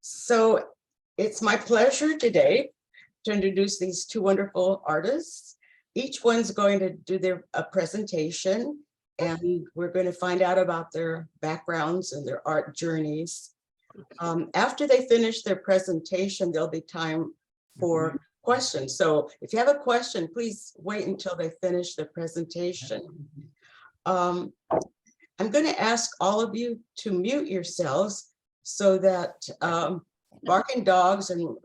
So it's my pleasure today to introduce these two wonderful artists. Each one's going to do their presentation, and we're going to find out about their backgrounds and their art journeys. After they finish their presentation, there'll be time for questions. So if you have a question, please wait until they finish their presentation. I'm going to ask all of you to mute yourselves so that barking dogs and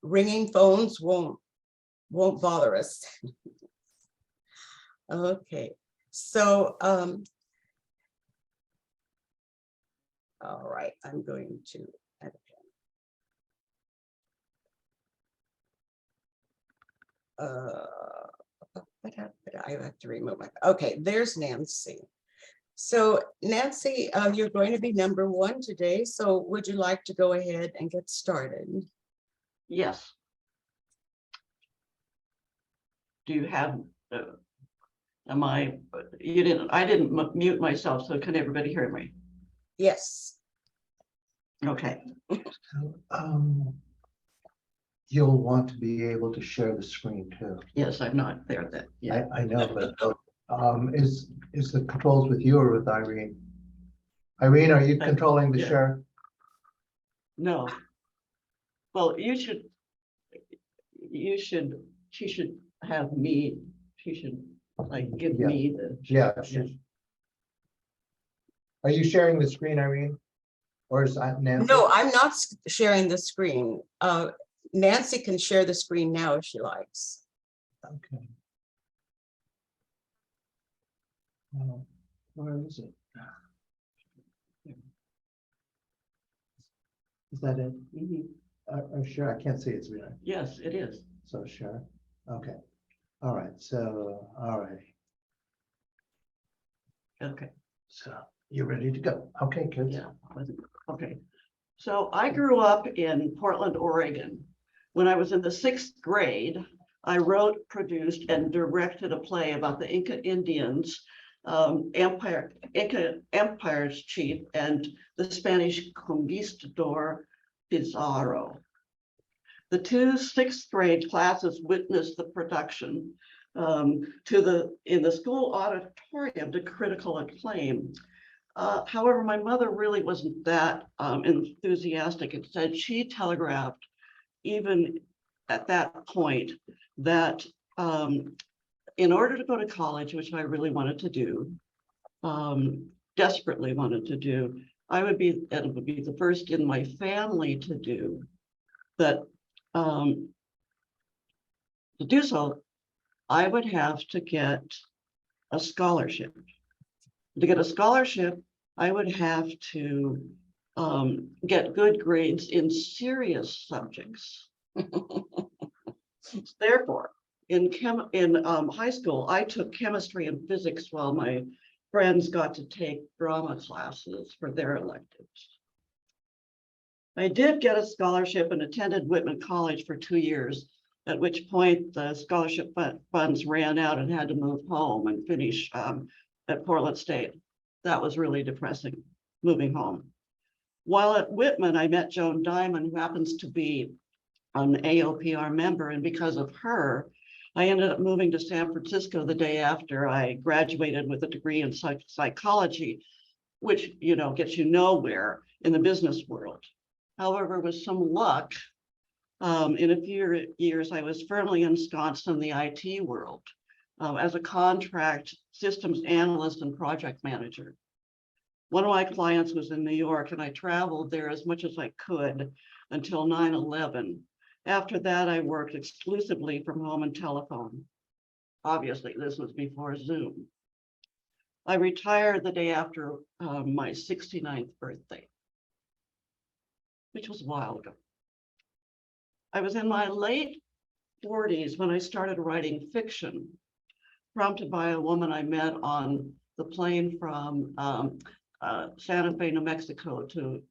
ringing phones won't bother us. Okay, so all right, I'm going to add a pen. What happened? I have to remove my, okay, there's Nancy. So Nancy, you're going to be number one today. So would you like to go ahead and get started? Yes. Do you have, I didn't mute myself, so can everybody hear me? Yes. Okay. So, you'll want to be able to share the screen too. Yes, I'm not there then. Yeah. I know, but is the controls with you or with Irene? Irene, are you controlling the yeah. share? No. Well, she should have me, she should like give Yeah. me the. Yeah. Are you sharing the screen, Irene? Or is that Nancy? No, I'm not sharing the screen. Nancy can share the screen now if she likes. Okay. Where is it? Is that it? Sure, I can't see it. Yes, it is. So sure. Okay. All right. So, all right. Okay. So you're ready to go. Okay, kids. Yeah. Okay. So I grew up in Portland, Oregon. When I was in the 6th grade, I wrote, produced, and directed a play about the Inca Indians, Inca Empire's chief, and the Spanish conquistador Pizarro. The two 6th grade classes witnessed the production in the school auditorium to critical acclaim. However, my mother really wasn't that enthusiastic. Instead, she telegraphed, even at that point, that in order to go to college, which I really wanted to do, desperately wanted to do, it would be the first in my family to do that. To do so, I would have to get a scholarship. To get a scholarship, I would have to get good grades in serious subjects. Therefore, in high school, I took chemistry and physics while my friends got to take drama classes for their electives. I did get a scholarship and attended Whitman College for 2 years, at which point the scholarship funds ran out and had to move home and finish at Portland State. That was really depressing, moving home. While at Whitman, I met Joan Diamond, who happens to be an AOPR member, and because of her, I ended up moving to San Francisco the day after I graduated with a degree in psychology, which, you know, gets you nowhere in the business world. However, with some luck, in a few years, I was firmly ensconced in the IT world as a contract systems analyst and project manager. One of my clients was in New York, and I traveled there as much as I could until 9/11. After that, I worked exclusively from home and telephone. Obviously, this was before Zoom. I retired the day after my 69th birthday, which was a while ago. I was in my late 40s when I started writing fiction, prompted by a woman I met on the plane from Santa Fe, New Mexico to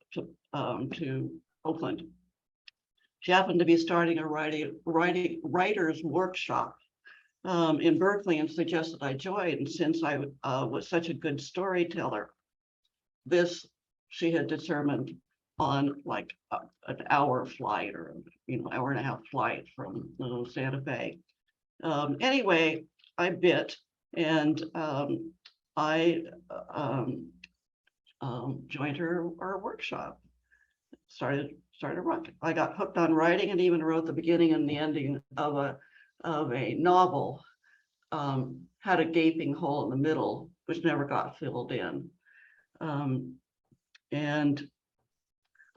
Oakland. She happened to be starting a writer's workshop in Berkeley and suggested I join. And since I was such a good storyteller, this, she had determined, on like an hour flight or, hour and a half flight from Santa Fe. Anyway, I bit and I joined her workshop. Started writing. I got hooked on writing and even wrote the beginning and the ending of a novel. Had a gaping hole in the middle, which never got filled in. And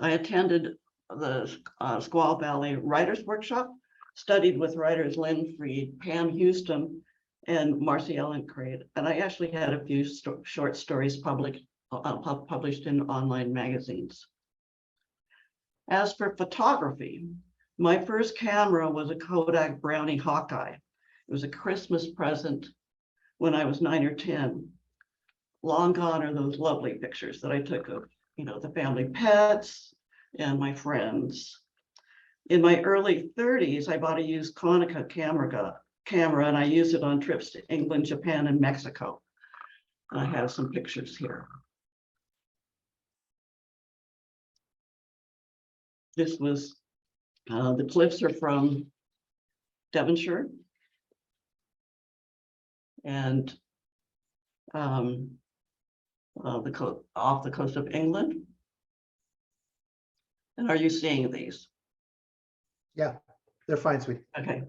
I attended the Squaw Valley Writers Workshop, studied with writers Lynn Freed, Pam Houston, and Marcy Ellen Craig. And I actually had a few short stories published in online magazines. As for photography, my first camera was a Kodak Brownie Hawkeye. It was a Christmas present when I was 9 or 10. Long gone are those lovely pictures that I took of, the family pets and my friends. In my early 30s, I bought a used Konica camera and I used it on trips to England, Japan, and Mexico. And I have some pictures here. This was, the cliffs are from Devonshire. And off the coast of England. And are you seeing these? Yeah, they're fine, sweet. Okay.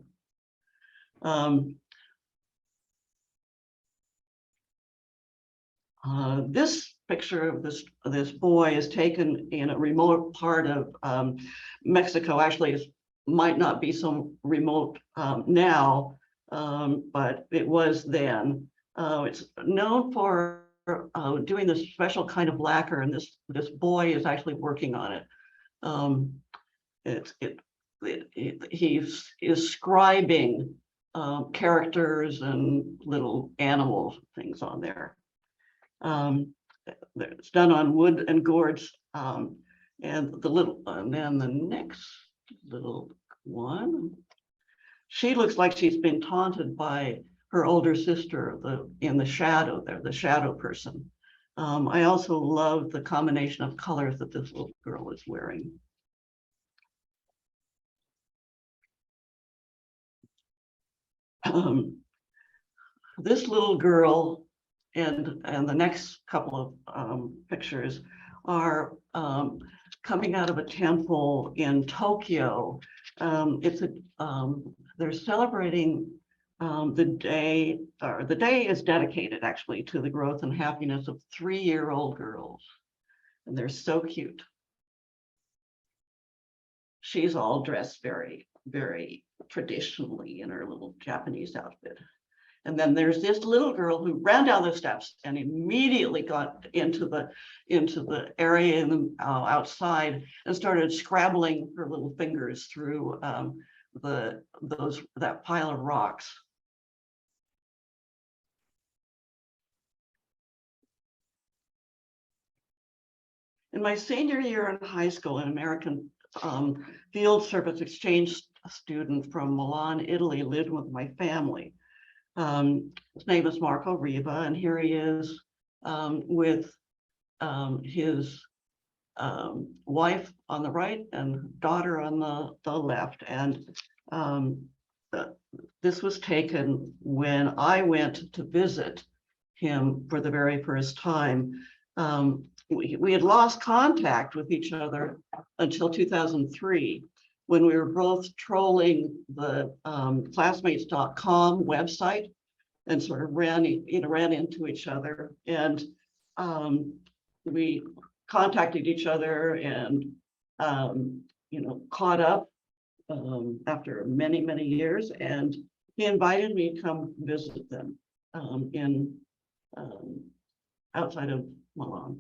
This picture of this boy is taken in a remote part of Mexico. Actually, it might not be so remote now, but it was then. It's known for doing this special kind of lacquer, and this boy is actually working on it. He's scribing characters and little animal things on there. It's done on wood and gourds, and then the next little one, she looks like she's been taunted by her older sister, in the shadow there, the shadow person. I also love the combination of colors that this little girl is wearing. This little girl and the next couple of pictures are coming out of a temple in Tokyo. They're celebrating the day, or the day is dedicated actually to the growth and happiness of 3-year-old girls. And they're so cute. She's all dressed very, very traditionally in her little Japanese outfit. And then there's this little girl who ran down the steps and immediately got into the area in the outside and started scrabbling her little fingers through that pile of rocks. In my senior year in high school, an American field service exchange student from Milan, Italy, lived with my family. His name is Marco Riva, and here he is with his wife on the right and daughter on the left. And this was taken when I went to visit him for the very first time. We had lost contact with each other until 2003, when we were both trolling the classmates.com website and sort of ran into each other. And we contacted each other and caught up after many, many years. And he invited me to come visit them outside of Milan.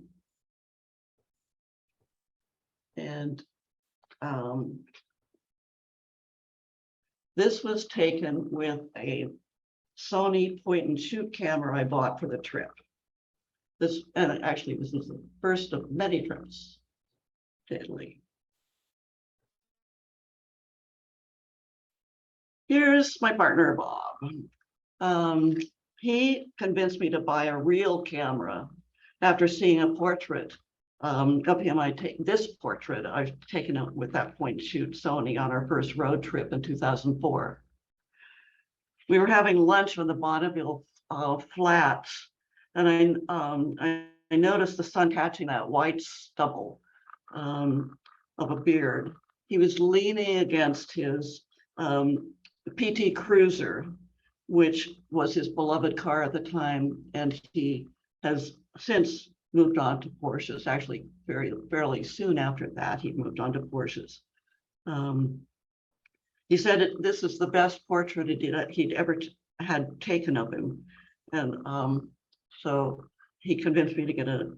And this was taken with a Sony point and shoot camera I bought for the trip. This is the first of many trips to Italy. Here's my partner, Bob. He convinced me to buy a real camera after seeing a portrait of him, I take this portrait I've taken it with that point and shoot Sony on our first road trip in 2004. We were having lunch on the Bonneville flats, and I noticed the sun catching that white stubble of a beard. He was leaning against his PT Cruiser, which was his beloved car at the time, and he has since moved on to Porsches. Actually, fairly soon after that, he moved on to Porsches. He said this is the best portrait he'd ever had taken of him, and so he convinced me to get a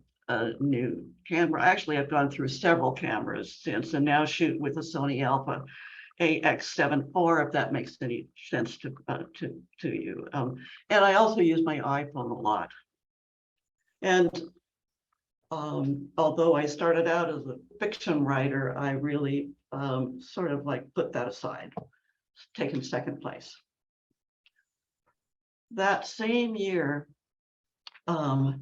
new camera. Actually, I've gone through several cameras since, and now shoot with a Sony Alpha AX7 IV, if that makes any sense to you. And I also use my iPhone a lot. And although I started out as a fiction writer, I really sort of like put that aside, taking second place. That same year, Bob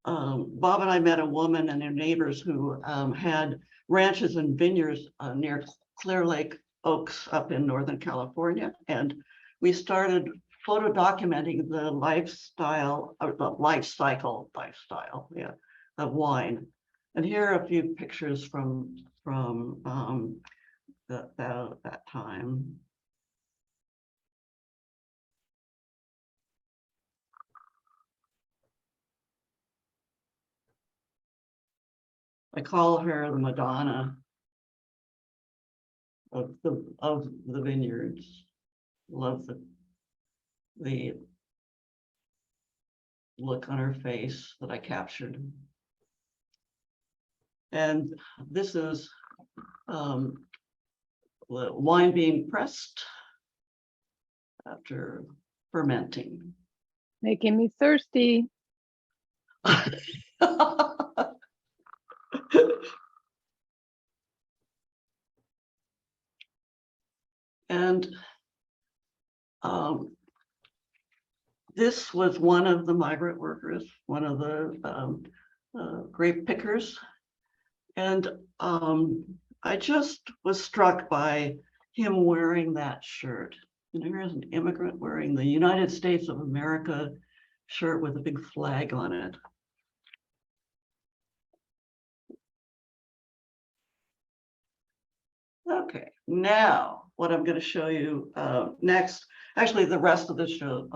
and I met a woman and their neighbors who had ranches and vineyards near Clear Lake Oaks up in Northern California. And we started photo documenting the lifestyle, or the lifestyle, yeah, of wine. And here are a few pictures from that time. I call her the Madonna of the vineyards. Love the look on her face that I captured. And this is wine being pressed after fermenting. Making me thirsty. And this was one of the migrant workers, one of the grape pickers. And I just was struck by him wearing that shirt. And here's an immigrant wearing the United States of America shirt with a big flag on it. Okay, now what I'm going to show you next, actually the rest of the show,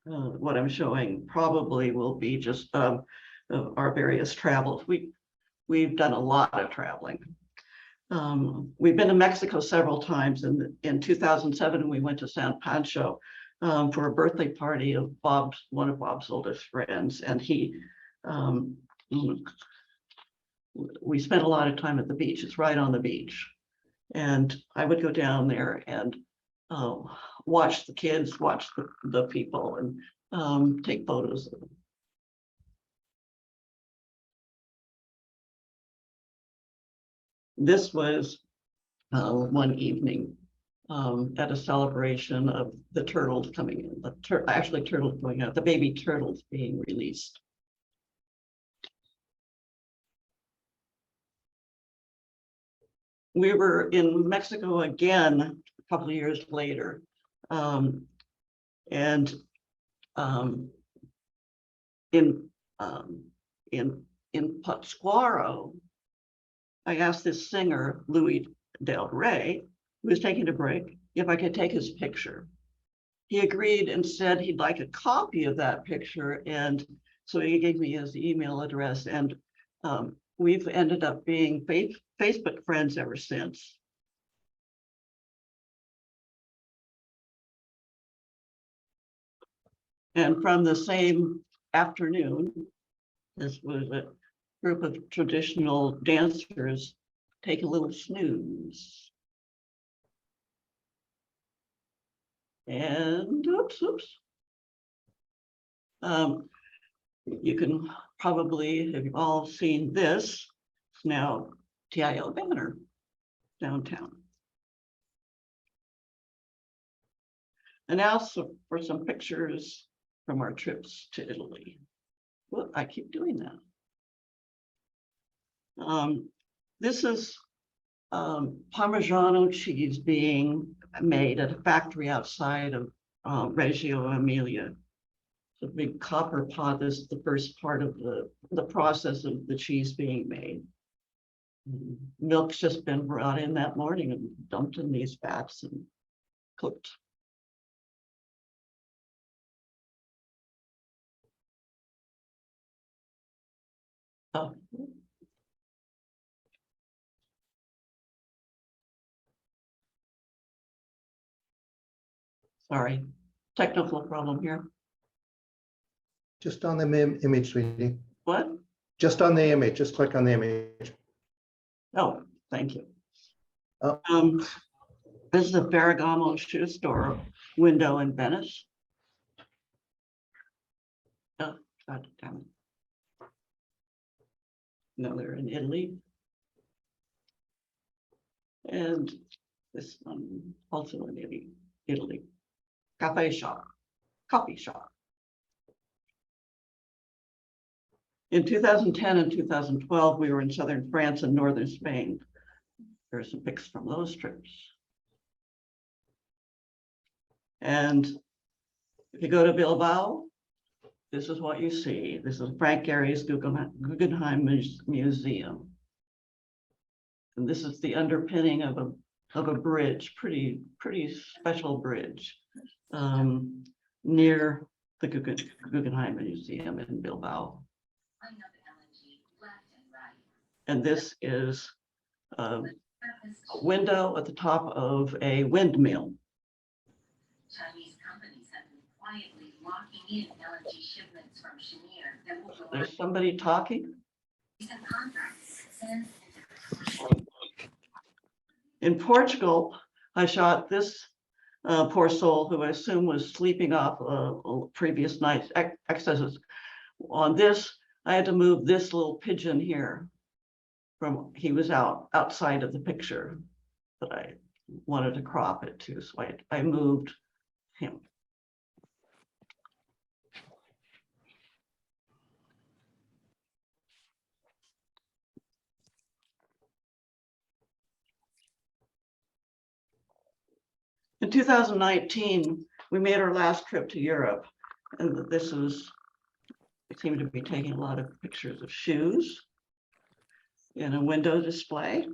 what I'm showing probably will be just our various travels. We've done a lot of traveling. We've been to Mexico several times. In 2007, we went to San Pancho for a birthday party of one of Bob's oldest friends, and we spent a lot of time at the beach. It's right on the beach. And I would go down there and watch the kids, watch the people, and take photos of them. This was one evening at a celebration of the turtles coming in, actually turtles going out, the baby turtles being released. We were in Mexico again a couple of years later, and in Pátzcuaro, I asked this singer, Louis Del Rey, who was taking a break, if I could take his picture. He agreed and said he'd like a copy of that picture, and so he gave me his email address, and we've ended up being Facebook friends ever since. And from the same afternoon, this was a group of traditional dancers take a little snooze. And oops. You can probably have all seen this. It's now TIL banner downtown. And now for some pictures from our trips to Italy. Well, I keep doing that. This is Parmigiano cheese being made at a factory outside of Reggio Emilia. The big copper pot is the first part of the process of the cheese being made. Milk's just been brought in that morning and dumped in these vats and cooked. Oh. Sorry, technical problem here. Just on the image, sweetie. What? Just on the image, just click on the image. Oh, thank you. Oh. This is a Ferragamo shoe store window in Venice. Oh, God damn it. No, they're in Italy. And this one also in Italy. Coffee shop. In 2010 and 2012, we were in southern France and northern Spain. There are some pics from those trips. And if you go to Bilbao, this is what you see. This is Frank Gehry's Guggenheim Museum. And this is the underpinning of a bridge, pretty special bridge, near the Guggenheim Museum in Bilbao. And this is a window at the top of a windmill. Chinese companies have been quietly locking in LNG shipments from Cheniere that will go There's somebody talking. recent contracts since In Portugal, I shot this poor soul who I assume was sleeping off a previous night's excesses. On this, I had to move this little pigeon here from, he was outside of the picture, but I wanted to crop it too, so I moved him. In 2019, we made our last trip to Europe, and this is, we seem to be taking a lot of pictures of shoes in a window display.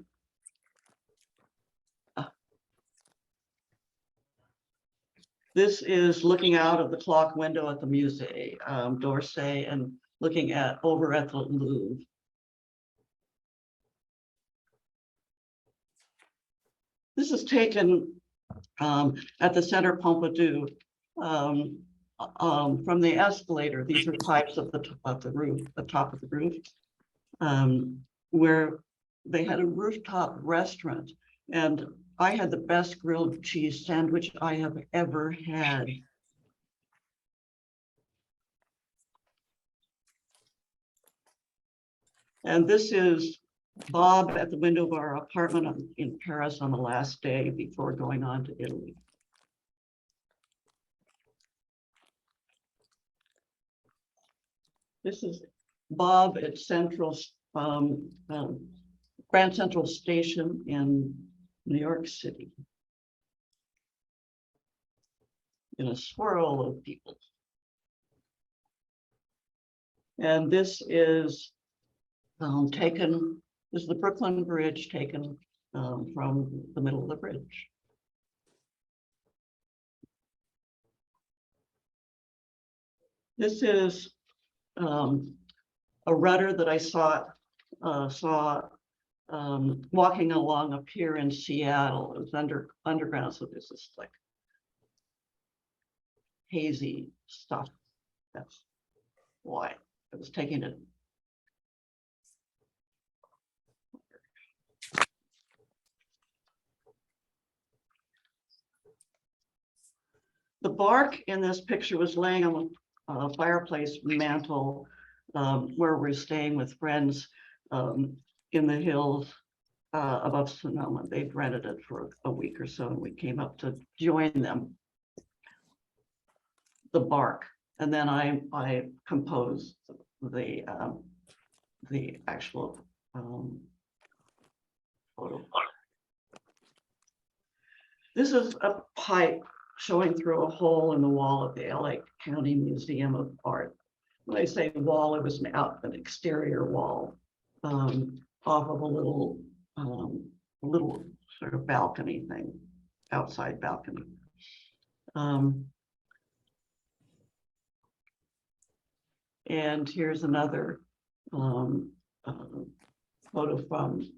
This is looking out of the clock window at the Musée d'Orsay and looking over at the Louvre. This is taken at the Center Pompidou from the escalator. These are pipes of the roof, the top of the roof, where they had a rooftop restaurant, and I had the best grilled cheese sandwich I have ever had. And this is Bob at the window of our apartment in Paris on the last day before going on to Italy. This is Bob at Grand Central Station in New York City, in a swirl of people. And this is this is the Brooklyn Bridge taken from the middle of the bridge. This is a rudder that I saw walking along a pier in Seattle. It was underground, so this is like hazy stuff. That's why I was taking it. The bark in this picture was laying on a fireplace mantle where we're staying with friends in the hills above Sonoma. They'd rented it for a week or so, and we came up to join them. The bark, and then I composed the actual photo. This is a pipe showing through a hole in the wall of the LA County Museum of Art. When I say wall, it was an exterior wall off of a little sort of balcony thing, outside balcony. And here's another photo from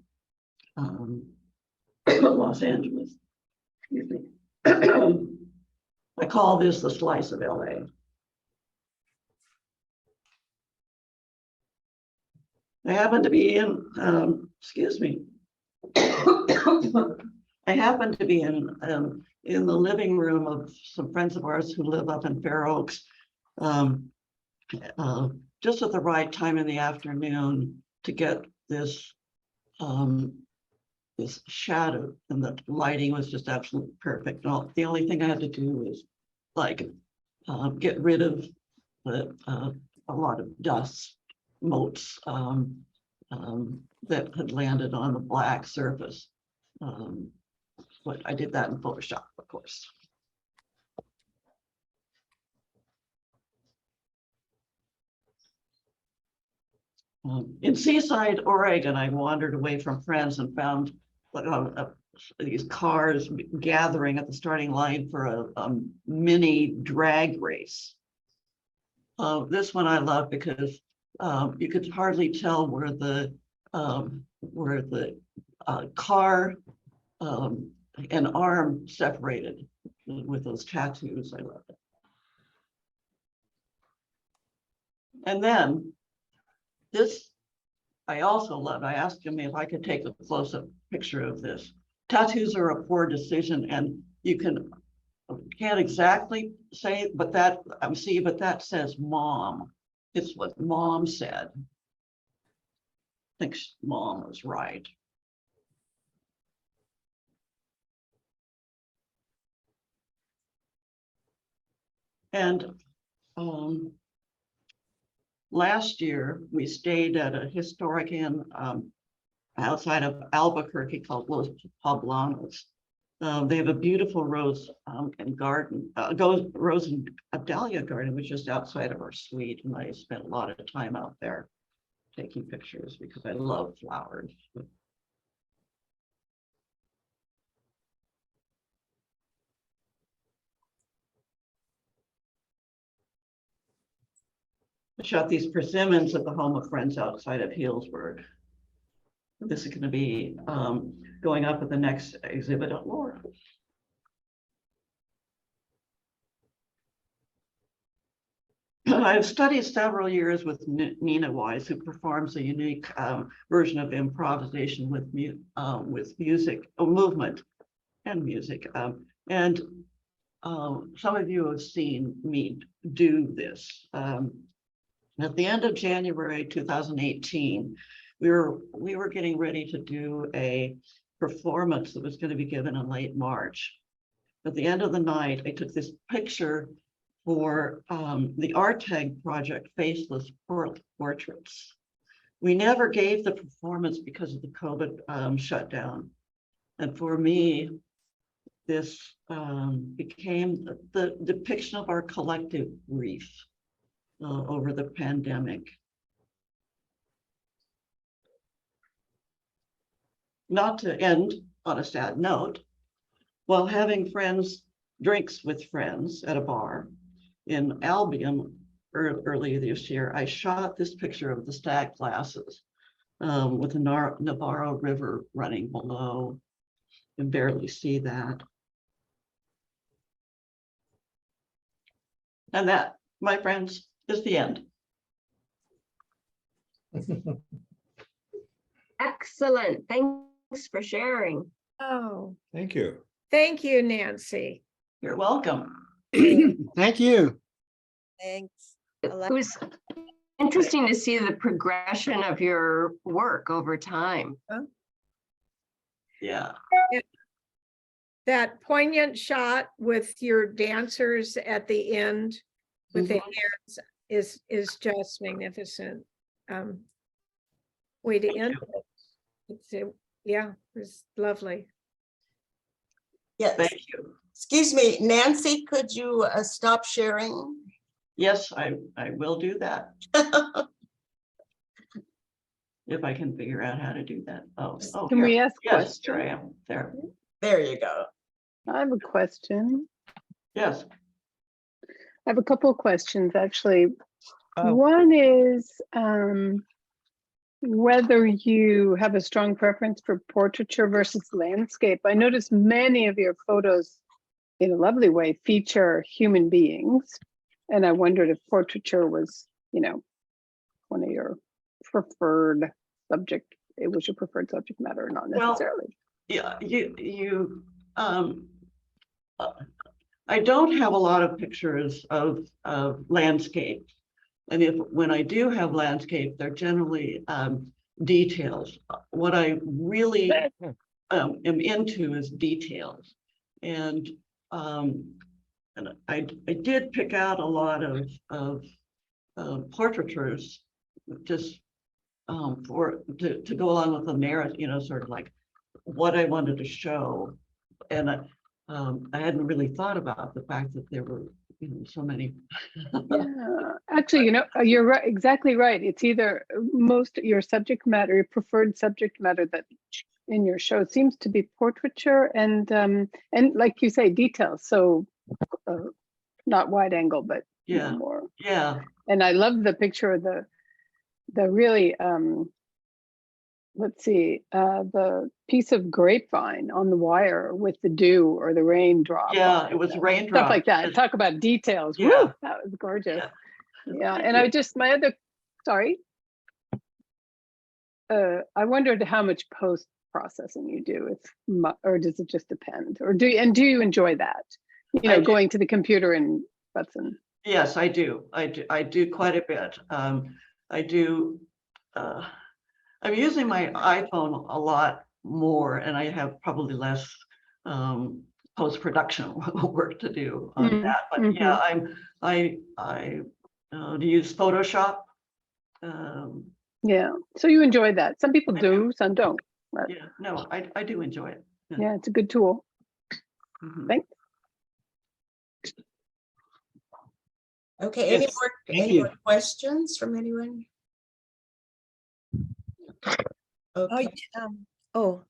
Los Angeles. Excuse me. I call this the slice of LA. I happen to be in, excuse me. I happen to be in the living room of some friends of ours who live up in Fair Oaks, just at the right time in the afternoon to get this this shadow, and the lighting was just absolutely perfect. The only thing I had to do was like get rid of a lot of dust motes that had landed on the black surface. But I did that in Photoshop, of course. In Seaside, Oregon, I wandered away from friends and found these cars gathering at the starting line for a mini drag race. This one I love because you could hardly tell where the car and arm separated with those tattoos. I love it. And then this I also love. I asked him if I could take a close-up picture of this. Tattoos are a poor decision, and you can't exactly say, but that but that says mom. It's what mom said. I think mom was right. And last year, we stayed at a historic inn outside of Albuquerque called Los Poblanos. They have a beautiful rose and garden, rose and dahlia garden, which is just outside of our suite. And I spent a lot of time out there taking pictures because I love flowers. I shot these persimmons at the home of friends outside of Healdsburg. This is going to be going up at the next exhibit at Laura. I've studied several years with Nina Wise, who performs a unique version of improvisation with music, movement and music. And some of you have seen me do this. At the end of January 2018, we were getting ready to do a performance that was going to be given in late March. At the end of the night, I took this picture for the ARTAG project, Faceless Portraits. We never gave the performance because of the COVID shutdown. And for me, this became the depiction of our collective grief over the pandemic. Not to end on a sad note, while having drinks with friends at a bar in Albion earlier this year, I shot this picture of the stacked glasses with the Navarro River running below. You can barely see that. And that, my friends, is the end. Excellent. Thanks for sharing. Oh, Thank you. thank you, Nancy. You're welcome. Thank you. Thanks. It was interesting to see the progression of your work over time. Yeah. That poignant shot with your dancers at the end with the hands is just magnificent. way to Thank end. you. Yeah, it was lovely. Yes, Thank you. excuse me, Nancy, could you stop sharing? Yes, I will do that if I can figure out how to do that. Oh, Can we here. ask Yes, here I questions? am. There. There you go. I have a question. Yes. I have a couple of questions, actually. Oh. One is whether you have a strong preference for portraiture versus landscape. I noticed many of your photos, in a lovely way, feature human beings. And I wondered if portraiture was, one of your preferred subject, it was your preferred subject matter or not Well, necessarily. Yeah, I don't have a lot of pictures of landscape. And when I do have landscape, they're generally details. What I really am into is details. And I did pick out a lot of portraitures just to go along with the narrative, sort of like what I wanted to show. And I hadn't really thought about the fact that there were so many. Yeah, actually, you're right, exactly right. It's either your subject matter, your preferred subject matter that in your show seems to be portraiture and like you say, details. So not wide angle, but Yeah, more. yeah, And I love the picture of the really let's see, the piece of grapevine on the wire with the dew or the raindrop. yeah. It was raindrop. Stuff like that. Talk about details. Yeah. Woo, that was gorgeous. Yeah, Thank and you. sorry. I wondered how much post processing you do, or does it just depend? Or do you enjoy that? I do. Going to the computer and button. Yes, I do. I do quite a bit. I do. I'm using my iPhone a lot more, and I have probably less post-production work to do on that. But yeah, I use Photoshop. Yeah, so you enjoy that. Some people do, some don't. But Yeah, no, I do enjoy it. yeah, it's a good tool. Mhm. Thanks. Okay, Yes, any thank you. more questions from anyone? Okay,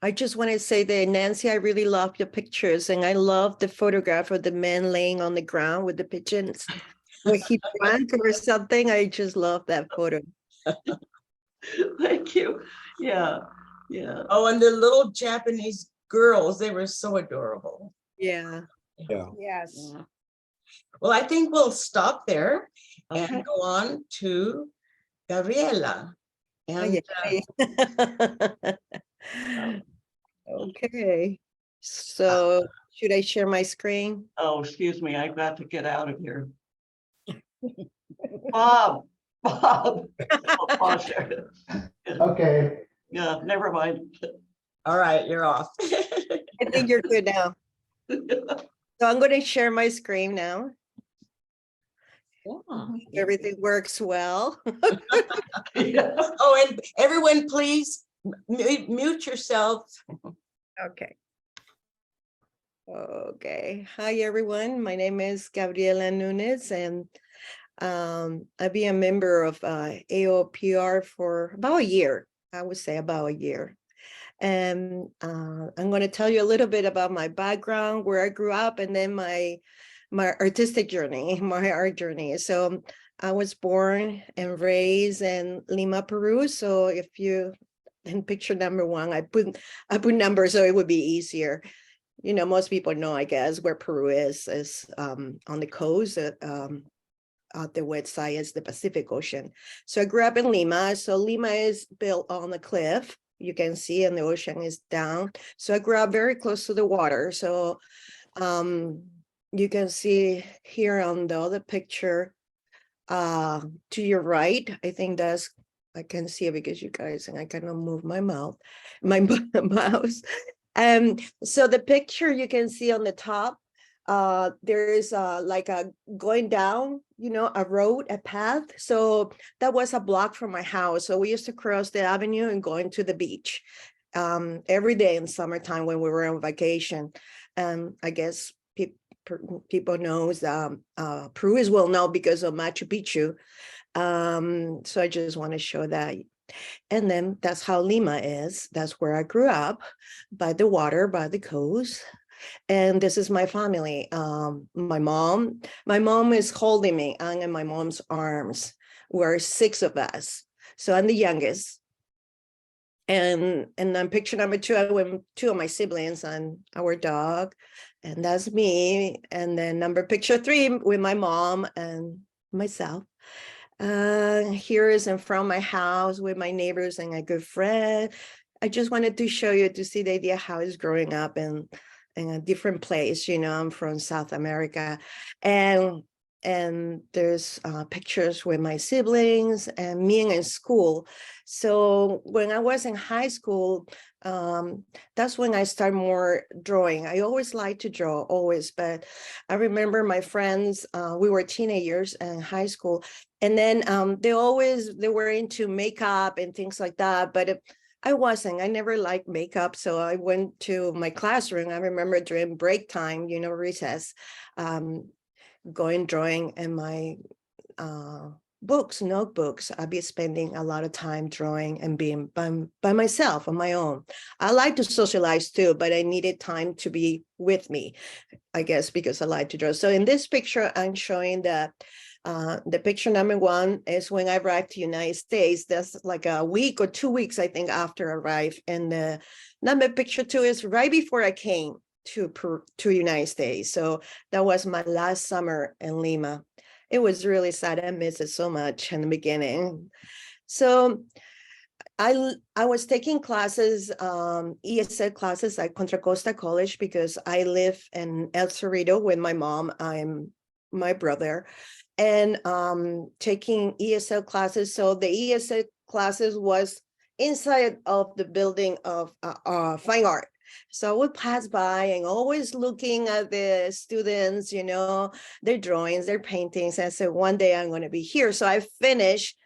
I just want to say that Nancy, I really love your pictures, and I love the photograph of the man laying on the ground with the pigeons. Where he drank or something. I just love that photo. Thank you. Yeah, yeah. oh, and the little Japanese girls, they were so adorable. Yeah. Yeah. Yes. Well, I think we'll stop there Okay. and go on to Gabriella. And Okay. So should I share my screen? Oh, excuse me, I've got to get out of here. Bob. Oh, I'll share it. Okay, Yeah, never mind. all right, you're off. I think you're good now. So I'm going to share my screen now. Everything works well. Yeah. Oh, and everyone, please mute yourself. Okay. Okay. Hi, everyone. My name is Gabriella Nunez, and I've been a member of AOPR for about a year. I would say about a year. And I'm going to tell you a little bit about my background, where I grew up, and then my artistic journey, my art journey. So I was born and raised in Lima, Peru. So if you in picture number one, I put numbers so it would be easier. Most people know, I guess, where Peru is on the coast. Out the west side is the Pacific Ocean. So I grew up in Lima. So Lima is built on a cliff. You can see, and the ocean is down. So I grew up very close to the water. So you can see here on the other picture to your right, I think I can see it because you guys, and I cannot move my mouse. So the picture you can see on the top there is like a going down, you know, a road, a path. So that was a block from my house. So we used to cross the avenue and go into the beach every day in summertime when we were on vacation. And I guess people knows Peru is well known because of Machu Picchu. So I just want to show that. And then that's how Lima is. That's where I grew up, by the water, by the coast. And this is my family. My mom is holding me. I'm in my mom's arms. We're 6 of us. So I'm the youngest. And then picture number 2, I went 2 of my siblings and our dog, and that's me. And then picture 3 with my mom and myself. Here is in front of my house with my neighbors and a good friend. I just wanted to show you to see the idea how it's growing up in a different place. You know, I'm from South America, and there's pictures with my siblings and me in school. So when I was in high school, that's when I started more drawing. I always liked to draw, always, but I remember my friends, we were teenagers in high school, and then they were into makeup and things like that, but I wasn't. I never liked makeup. So I went to my classroom. I remember during break time, you know, recess, going drawing in my notebooks. I'd be spending a lot of time drawing and being by myself on my own. I like to socialize too, but I needed time to be with me, I guess, because I like to draw. So in this picture, I'm showing the picture number 1 is when I arrived to the United States. That's like a week or 2 weeks, I think, after I arrived. And the picture 2 is right before I came to United States. So that was my last summer in Lima. It was really sad. I missed it so much in the beginning. So I was taking classes, ESL classes at Contra Costa College, because I live in El Cerrito with my mom. I'm my brother, and taking ESL classes. So the ESL classes was inside of the building of fine art. So I would pass by and always looking at the students, you know, their drawings, their paintings. And I said, one day I'm going to be here. So I finished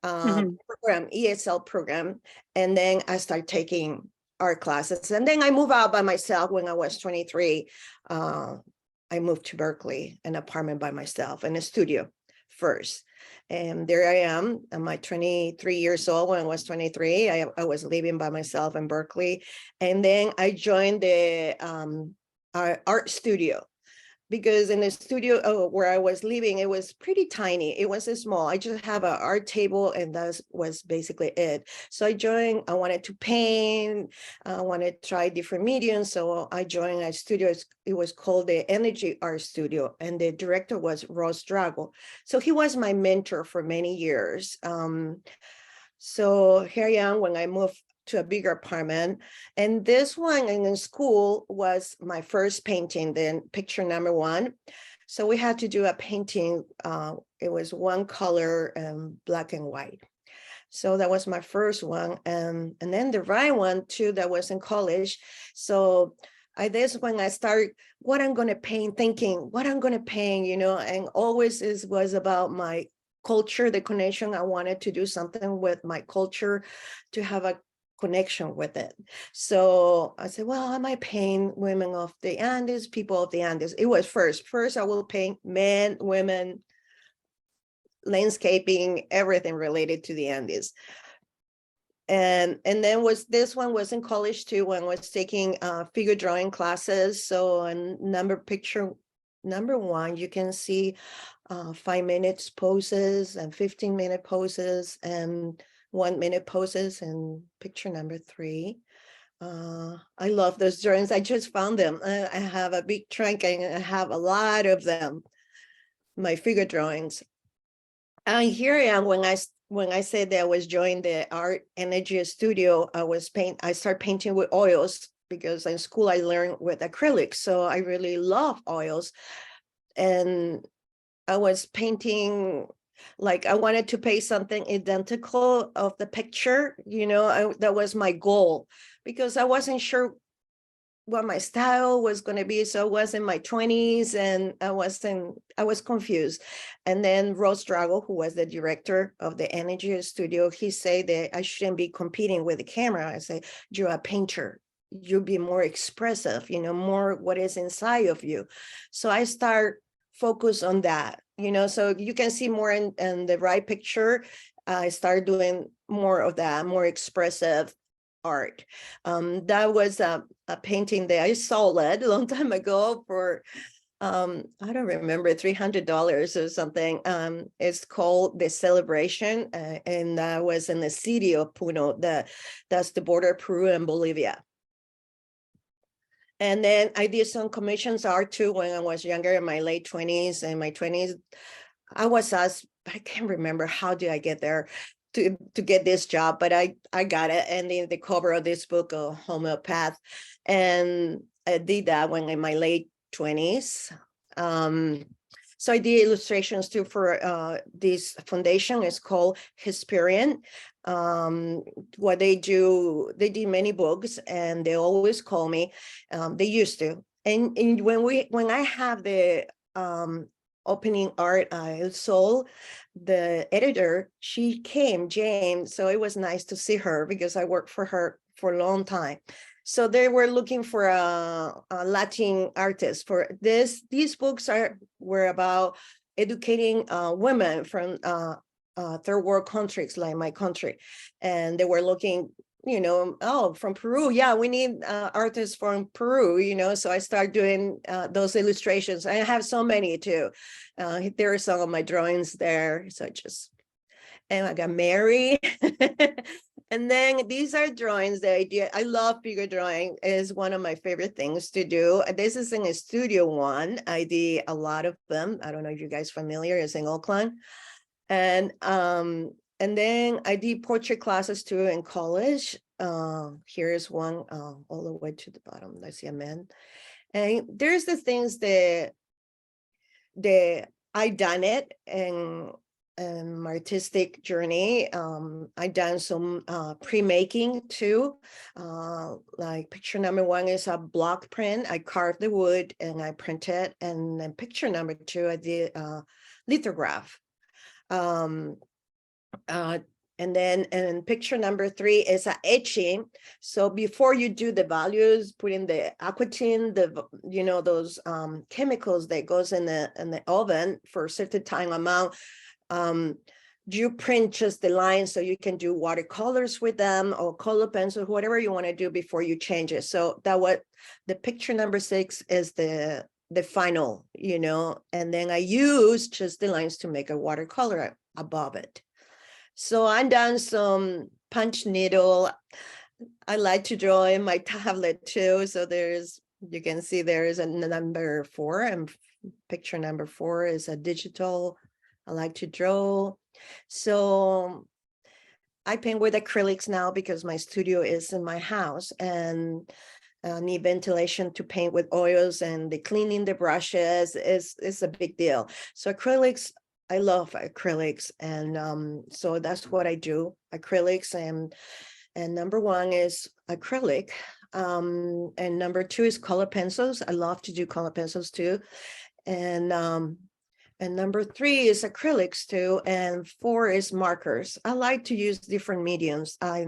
program, ESL program, and then I started taking art classes. And then I moved out by myself when I was 23. I moved to Berkeley, an apartment by myself and a studio first. And there I am. I'm like 23 years old. When I was 23, I was living by myself in Berkeley. And then I joined the art studio, because in the studio where I was living, it was pretty tiny. It was small. I just have an art table, and that was basically it. So I joined. I wanted to paint. I wanted to try different mediums. So I joined a studio. It was called the Energy Art Studio, and the director was Ross Drago. So he was my mentor for many years. So here I am when I moved to a bigger apartment. And this one in school was my first painting, then picture number 1. So we had to do a painting. It was one color, black and white. So that was my first one. And then the right one too, that was in college. So this when I started what I'm going to paint, thinking what I'm going to paint, you know, and always was about my culture, the connection. I wanted to do something with my culture, to have a connection with it. So I said, well, I might paint women of the Andes, people of the Andes. It was first I will paint men, women, landscaping, everything related to the Andes. And then this one was in college too, when I was taking figure drawing classes. So picture number 1, you can see 5 minutes poses and 15-minute poses and 1-minute poses, and picture number 3. I love those drawings. I just found them. I have a big trunk and I have a lot of them, my figure drawings. And here I am when I said that I was joining the Art Energy Studio. I started painting with oils, because in school I learned with acrylics. So I really love oils. And I was painting, like I wanted to paint something identical of the picture, you know, that was my goal, because I wasn't sure what my style was going to be. So I was in my 20s and I was confused. And then Rose Drago, who was the director of the Energy Studio, he said that I shouldn't be competing with the camera. I say, you're a painter. You'll be more expressive, more what is inside of you. So I start focus on that, so you can see more in the right picture. I started doing more of that, more expressive art. That was a painting that I sold a long time ago for I don't remember, $300 or something. It's called The Celebration, and that was in the city of Puno. That's the border of Peru and Bolivia. And then I did some commissions art too when I was younger, in my late 20s and my 20s. I was asked, I can't remember how did I get there to get this job, but I got it. And then the cover of this book, Homeopath. And I did that when in my late 20s. So I did illustrations too for this foundation. It's called Hesperian. What they do, they did many books and they always call me. They used to. And when I have the opening art I sold, the editor, she came, Jane. So it was nice to see her because I worked for her for a long time. So they were looking for a Latin artist for this. These books were about educating women from third world countries like my country. And they were looking, from Peru. Yeah, we need artists from Peru, so I started doing those illustrations. I have so many too. There are some of my drawings there. So and I got married. And then these are drawings that I did. I love figure drawing. Is one of my favorite things to do. This is in a studio one. I did a lot of them. I don't know if you guys familiar. It's in Oakland. And then I did portrait classes too in college. Here's one all the way to the bottom. I see a man. And there's the things that I done it and my artistic journey. I done some pre-making too. Like picture number 1 is a block print. I carved the wood and I printed. And then picture number 2, I did lithograph. And then in picture number 3 is a etching. So before you do the values, put in the aquatine, those chemicals that goes in the oven for a certain time amount. You print just the lines so you can do watercolors with them or color pencils, whatever you want to do before you change it. So the picture number 6 is the final, and then I use just the lines to make a watercolor above it. So I've done some punch needle. I like to draw in my tablet too. So you can see there is a number 4 and picture number 4 is a digital. I like to draw. So I paint with acrylics now because my studio is in my house and need ventilation to paint with oils, and the cleaning the brushes is a big deal. So acrylics, I love acrylics. And so that's what I do, acrylics. And number 1 is acrylic. And number 2 is color pencils. I love to do color pencils too. And number 3 is acrylics too. And 4 is markers. I like to use different mediums. I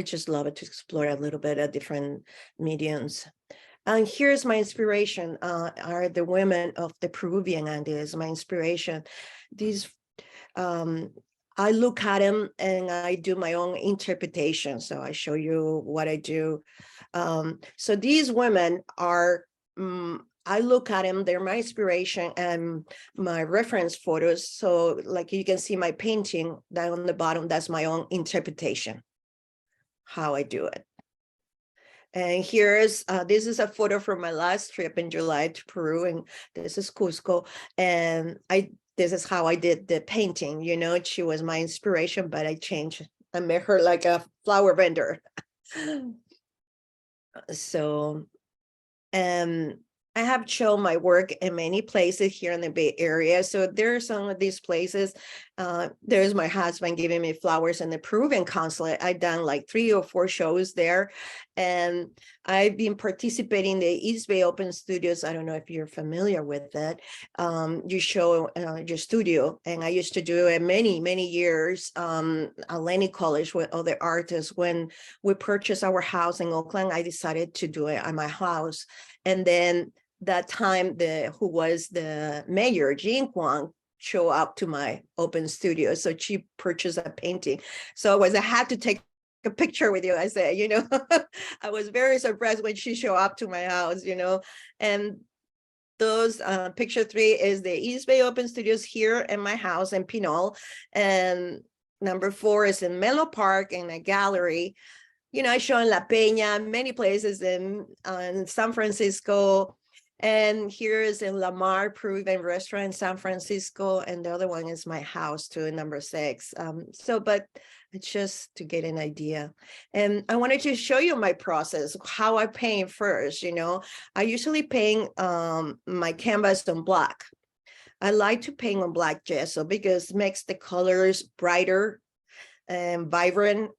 just love it to explore a little bit of different mediums. And here's my inspiration, are the women of the Peruvian Andes, my inspiration. These, I look at them and I do my own interpretation. So I show you what I do. So these women are, I look at them, they're my inspiration and my reference photos. So like you can see my painting down on the bottom, that's my own interpretation, how I do it. And here's, this is a photo from my last trip in July to Peru, and this is Cusco. And this is how I did the painting, she was my inspiration, but I changed. I made her like a flower vendor. So, I have shown my work in many places here in the Bay Area. So there are some of these places. There's my husband giving me flowers in the Peruvian consulate. I've done like 3 or 4 shows there. And I've been participating in the East Bay Open Studios. I don't know if you're familiar with that. You show your studio. And I used to do it many years at Lenny College with other artists. When we purchased our house in Oakland, I decided to do it at my house. And then that time, who was the mayor, Jean Kwong, show up to my open studio. So she purchased a painting. So I had to take a picture with you. I said, I was very surprised when she showed up to my house, and those picture 3 is the East Bay Open Studios here in my house in Pinole. And number 4 is in Menlo Park in a gallery. I show in La Peña, many places in San Francisco. And here is in Lamar Peruvian restaurant in San Francisco. And the other one is my house too, number 6. But it's just to get an idea. And I wanted to show you my process, how I paint first. I usually paint my canvas on black. I like to paint on black gesso because it makes the colors brighter and vibrant.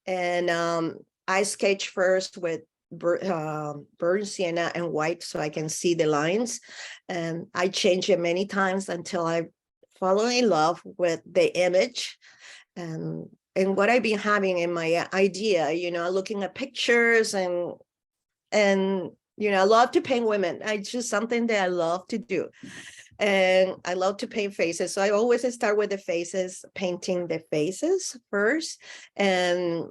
And I sketch first with burnt sienna and white so I can see the lines, and I change it many times until I fall in love with the image and what I've been having in my idea, looking at pictures and I love to paint women. It's just something that I love to do. And I love to paint faces. So I always start with the faces, painting the faces first. And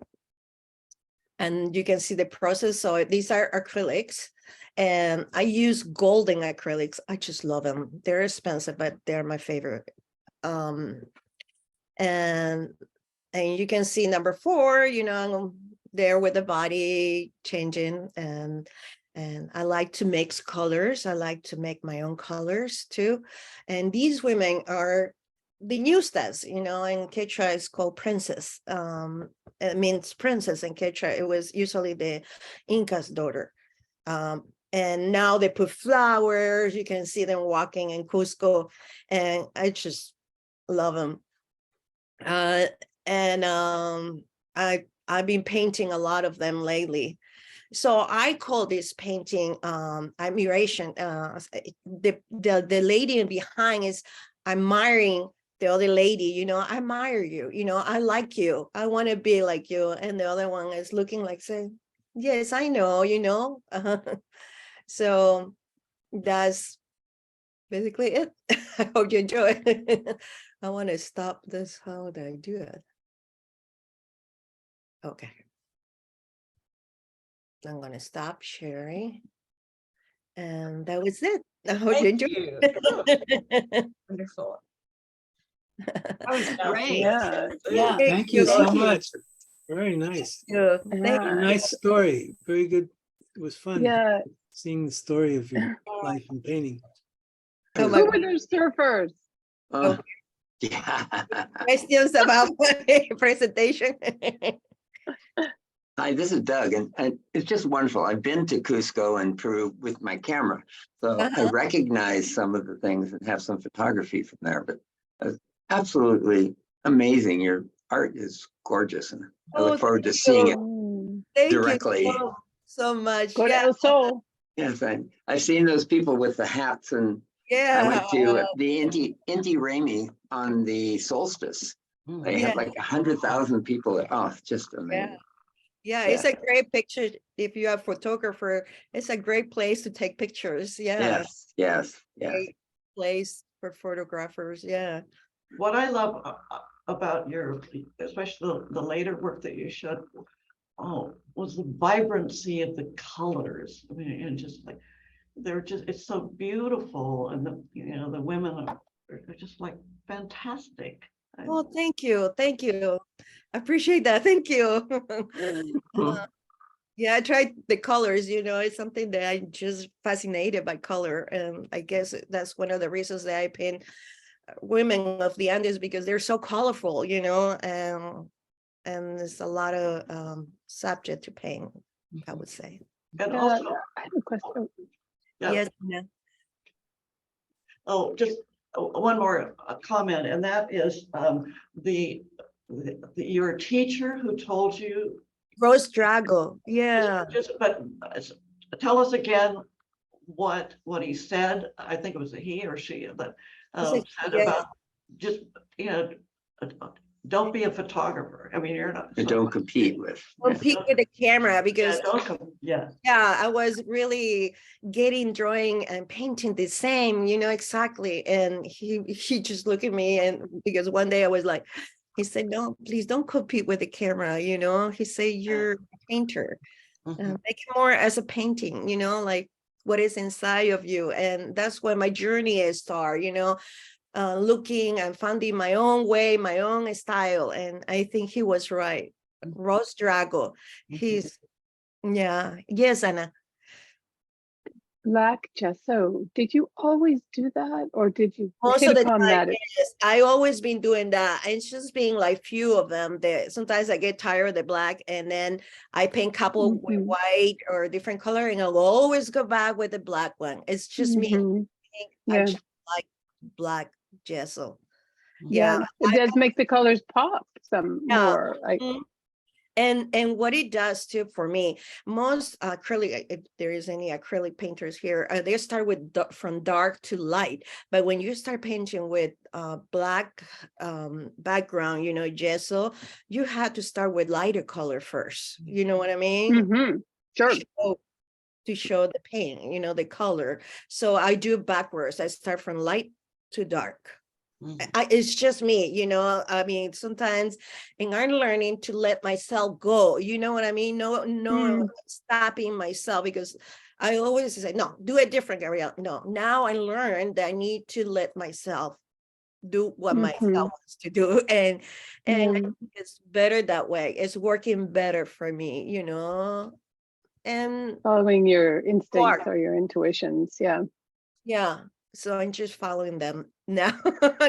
you can see the process. So these are acrylics, and I use golden acrylics. I just love them. They're expensive, but they're my favorite. And you can see number 4, there with the body changing. And I like to mix colors. I like to make my own colors too. And these women are the Nunez, in Quechua is called princess. It means princess in Quechua. It was usually the Inca's daughter. And now they put flowers. You can see them walking in Cusco, and I just love them. I've been painting a lot of them lately. So I call this painting admiration. The lady behind is admiring the other lady, I admire you, I like you, I want to be like you. And the other one is looking like saying, yes, I know, So that's basically it. I hope you enjoy it. I want to stop this. How do I do it? Okay. I'm going to stop sharing. And that was it. I hope you enjoy it. Wonderful. That was great. Yeah. Thank you so much. Very nice. Yeah. A nice story. Very good. It was fun Yeah. seeing the story of your life in painting. Oh, Who were those surfers? Oh, yeah. questions about my presentation? Hi, this is Doug, and it's just wonderful. I've been to Cusco and Peru with my camera, so I recognize some of the things and have some photography from there, but absolutely amazing. Your art is gorgeous, and I look forward to seeing it Thank directly. you so much. Corazón. Yes, I've seen those people with the hats, and I went to the Inti Raymi on the solstice. They had like 100,000 people there. Oh, it's just amazing. Yeah, it's a great picture. If you are a photographer, it's a great place to take pictures. Yeah. Yes. Great place for photographers. Yeah. What I love about your, especially the later work that you showed, was the vibrancy of the colors. I mean, and just like, it's so beautiful. And the women are just like fantastic. Oh, thank you. Thank you. I appreciate that. Thank you. Yeah, I tried the colors, it's something that I'm just fascinated by color. And I guess that's one of the reasons that I paint women of the Andes, because they're so colorful, and there's a lot of subject to paint, I would say. And also, I have a question. yeah. Yes. Oh, just one more comment, and that is your teacher who told you. Rose Drago, yeah. But tell us again what he said. I think it was a he or she that said about just, you know, don't be a photographer. I mean, you're not. Don't compete with. Compete with the camera because Yeah. I was really getting drawing and painting the same, you know, exactly. And he just looked at me, and because one day I was like, he said, no, please don't compete with the camera, you know. He said, you're a painter. Make it more as a painting, you know, like what is inside of you. And that's where my journey is start, you know, looking and finding my own way, my own style. And I think he was right. Rose Drago, he's, yeah, yes, Anna. Black gesso. Did you always do that, or did you Most hit of the upon time, that? yes, I always been doing that. It's just being like few of them that sometimes I get tired of the black, and then I paint couple with white or different color, and I'll always go back with the black one. It's just me. I Yeah. just like black gesso. Yeah, it does make the colors pop some more. And what it does too for me, most acrylic, if there is any acrylic painters here, they start with from dark to light. But when you start painting with black background, you know, gesso, you have to start with lighter color first. You know what I mean? Sure. To show the paint, you know, the color. So I do backwards. I start from light to dark. It's just me, you know. I mean, sometimes I'm learning to let myself go, you know what I mean? No stopping myself, because I always say, no, do it different, Gabriella. No, now I learned that I need to let myself do what myself wants to do, and I think it's better that way. It's working better for me, you know. And following your instincts or your intuitions. Yeah. So I'm just following them now. So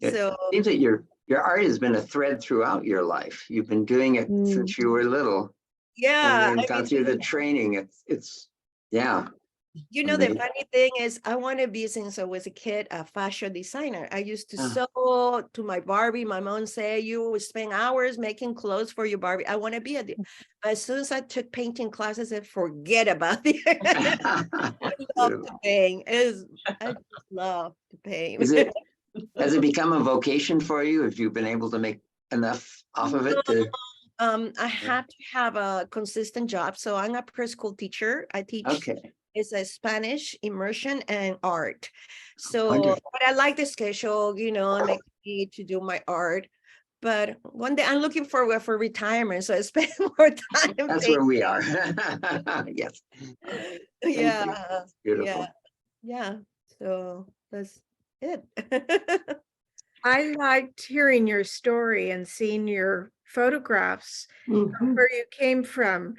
it seems that your art has been a thread throughout your life. You've been doing it since you were little. Yeah. And then gone through the training. It's yeah. You know, the funny thing is, I want to be, since I was a kid, a fashion designer. I used to sew to my Barbie. My mom said, you would spend hours making clothes for your Barbie. I want to be a, as soon as I took painting classes, I forget about it. I love to paint. I just love to paint. Has it become a vocation for you? Have you been able to make enough off of it to? I have to have a consistent job. So I'm a preschool teacher. I teach. It's a Spanish, immersion, and art. So, but I like the schedule, you know, make me to do my art. But one day I'm looking for retirement, so I spend more time. That's where we are. Yes. Yeah. Beautiful. Yeah. So that's it. I liked hearing your story and seeing your photographs of where you came from.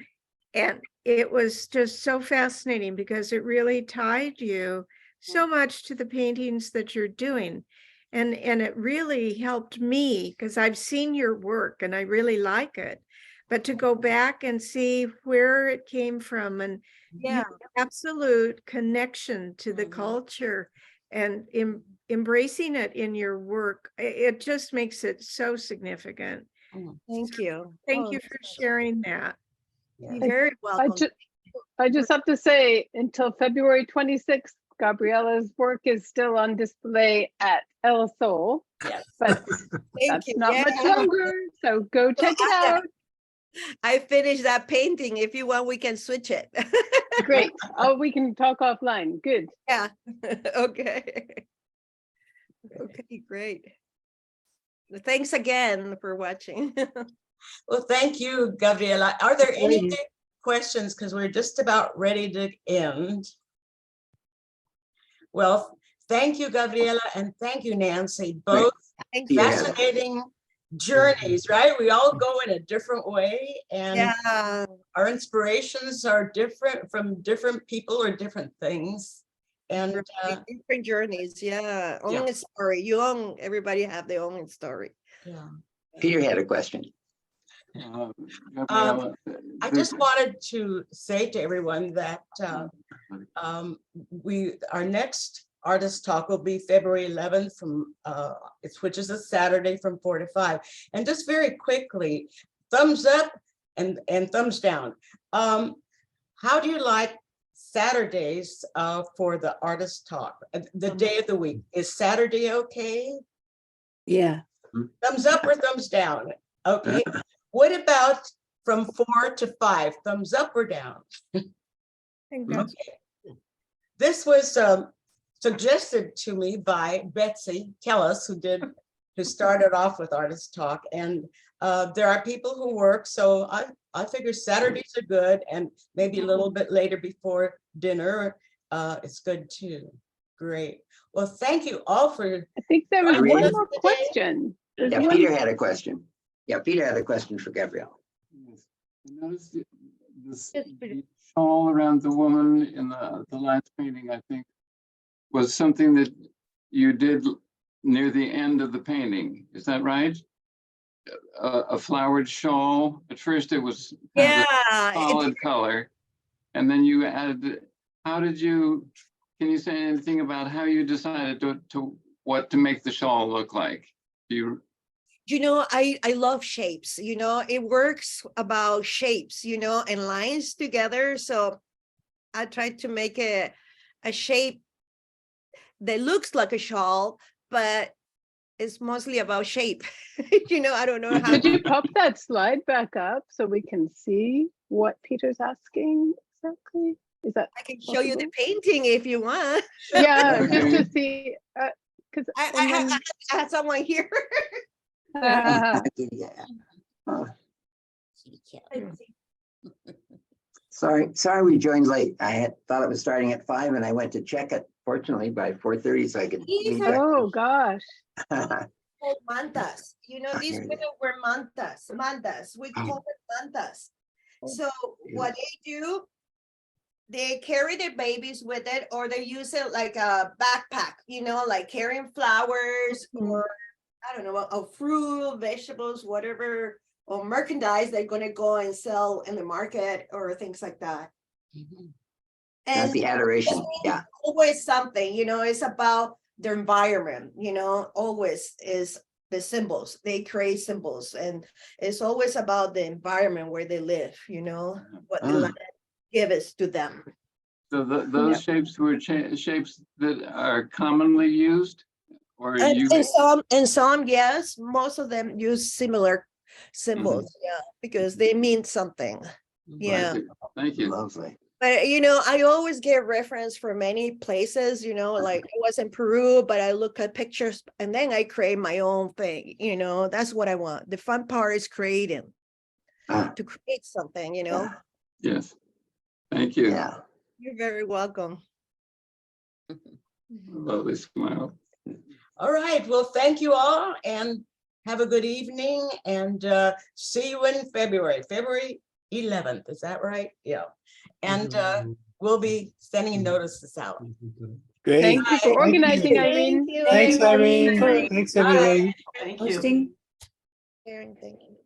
And it was just so fascinating because it really tied you so much to the paintings that you're doing. And it really helped me because I've seen your work and I really like it. But to go back and see where it came from and your absolute connection to the culture and embracing it in your work, it just makes it so significant. Thank you. Thank you for sharing that. You're very welcome. I just have to say, until February 26th, Gabriella's work is still on display at El Sol. Yes. But that's not much longer, so go check it out. I finished that painting. If you want, we can switch it. Great. Oh, we can talk offline. Good. Yeah. Okay. Okay, great. Thanks again for watching. Well, thank you, Gabriella. Are there any questions? Because we're just about ready to end. Well, thank you, Gabriella, and thank you, Nancy. Both fascinating journeys, right? We all go in a different way, and our inspirations are different from different people or different things. And different journeys, own story. Everybody have their own story. Yeah. Peter had a question. I just wanted to say to everyone that our next Artist Talk will be February 11th from, which is a Saturday from 4 to 5. And just very quickly, thumbs up and thumbs down. How do you like Saturdays for the Artist Talk? The day of the week, is Saturday okay? Yeah. Thumbs up or thumbs down? Okay. What about from 4 to 5? Thumbs up or down? I think that's Okay. This was suggested to me by Betsy Kellis, who started off with Artist Talk. And there are people who work, so I figure Saturdays are good, and maybe a little bit later before dinner, it's good too. Great. Well, thank you all for. I think there was Irene? one more question. There's Yeah, one- Peter had a question. Yeah, Peter had a question for Gabriella. Yes. I noticed this Yes, Peter. the shawl around the woman in the last painting, I think, was something that you did near the end of the painting. Is that right? A flowered shawl. At first it was kind of a solid color. And then you added, can you say anything about how you decided to what to make the shawl look like? I love shapes, it works about shapes, and lines together. So I tried to make a shape that looks like a shawl, but it's mostly about shape. I don't know how. Could you pop that slide back up so we can see what Peter's asking exactly? Is that I can show you the possible? painting if you want. Yeah, just Okay. to see, because I have someone here. Yeah. Oh, sorry we joined late. I thought it was starting at 5 and I went to check it, fortunately by 4:30 so I could. These meet are oh gosh. called mantas. These here it women were mantas. We Oh. call them mantas. Oh, So what they do, they carry their babies with it, or they use it like a backpack, like carrying flowers or I don't know, a fruit, vegetables, whatever, or merchandise they're gonna go and sell in the market or things like that. Not And the adoration. Yeah. always something, it's about the environment, always is the symbols. They create symbols, and it's always about the environment where they live, what the Ah. land gives to them. So those shapes were shapes that are commonly used? Or you? And some, yes, most of them use similar symbols, because they mean something. Yeah. Thank you. Lovely. But I always get reference from many places, like I was in Peru, but I look at pictures and then I create my own thing, that's what I want. The fun part is creating, to create something, Yeah. Yes. Thank you. Yeah. You're very welcome. Lovely smile. All right, well, thank you all and have a good evening, and see you in February 11th, is that right? Yeah. And we'll be sending notices out. Great. Thank you for organizing, Irene. Thank you. Thanks, Irene. Bye. Thanks, everybody. Thank you. Hosting. Karen, thank you.